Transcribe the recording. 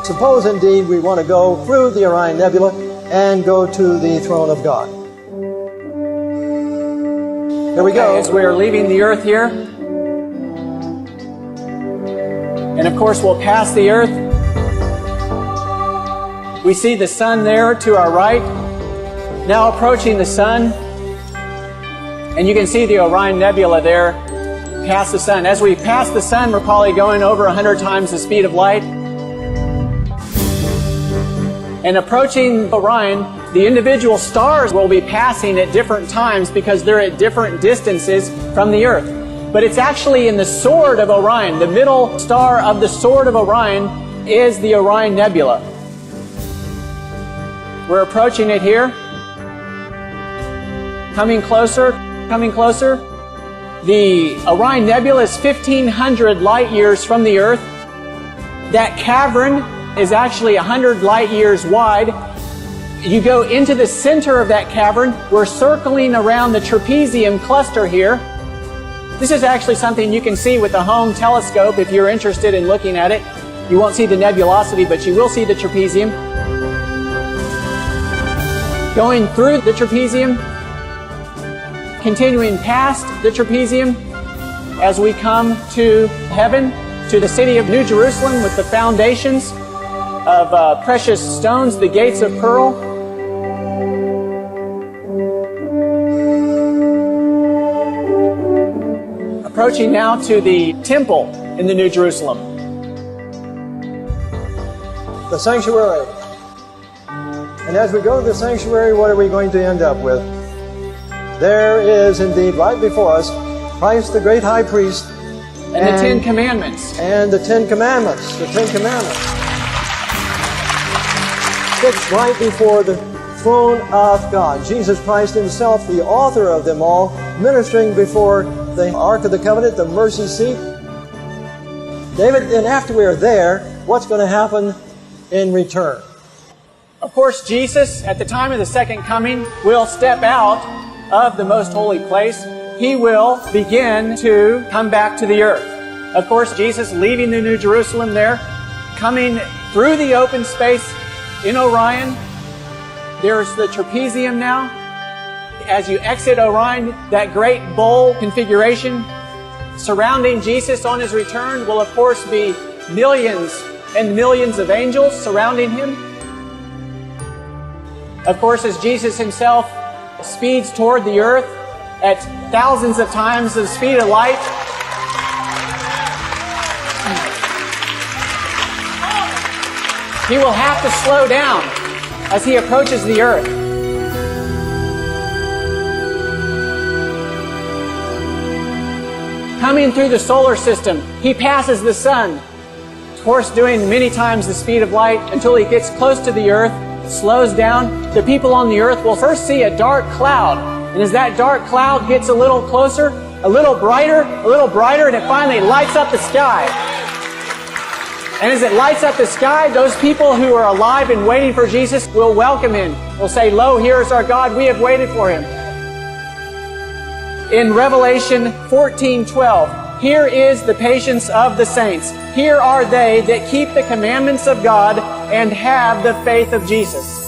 Suppose indeed we want to go through the Orion Nebula and go to the throne of God. Here we go. As we're leaving the earth here, and of course we'll pass the earth. We see the sun there to our right. Now approaching the sun, and you can see the Orion Nebula there past the sun. As we pass the sun, we're probably going over 100 times the speed of light. And approaching Orion, the individual stars will be passing at different times because they're at different distances from the earth. But it's actually in the sword of Orion. The middle star of the sword of Orion is the Orion Nebula. We're approaching it here. Coming closer, coming closer. The Orion Nebula is 1,500 light years from the earth. That cavern is actually 100 light years wide. You go into the center of that cavern. We're circling around the trapezium cluster here. This is actually something you can see with the home telescope if you're interested in looking at it. You won't see the nebulosity, but you will see the trapezium. Going through the trapezium, continuing past the trapezium as we come to heaven, to the city of New Jerusalem with the foundations of precious stones, the gates of pearl. Approaching now to the temple in the New Jerusalem. The sanctuary. And as we go to the sanctuary, what are we going to end up with? There is indeed right before us Christ the great high priest. And the Ten Commandments. And the Ten Commandments. The Ten Commandments. Fixed right before the throne of God. Jesus Christ himself, the author of them all, ministering before the Ark of the Covenant, the mercy seat. David, and after we are there, what's going to happen in return? Of course, Jesus, at the time of the second coming, will step out of the most holy place. He will begin to come back to the earth. Of course, Jesus leaving the New Jerusalem there, coming through the open space in Orion. There's the trapezium now. As you exit Orion, that great bowl configuration surrounding Jesus on his return will of course be millions and millions of angels surrounding him. Of course, as Jesus himself speeds toward the earth at thousands of times the speed of light, he will have to slow down as he approaches the earth. Coming through the solar system, he passes the sun, of course doing many times the speed of light until he gets close to the earth, slows down. The people on the earth will first see a dark cloud. And as that dark cloud gets a little closer, a little brighter, and it finally lights up the sky. And as it lights up the sky, those people who are alive and waiting for Jesus will welcome him. They'll say, "Lo, here is our God. We have waited for him." In Revelation 14:12, here is the patience of the saints. Here are they that keep the commandments of God and have the faith of Jesus.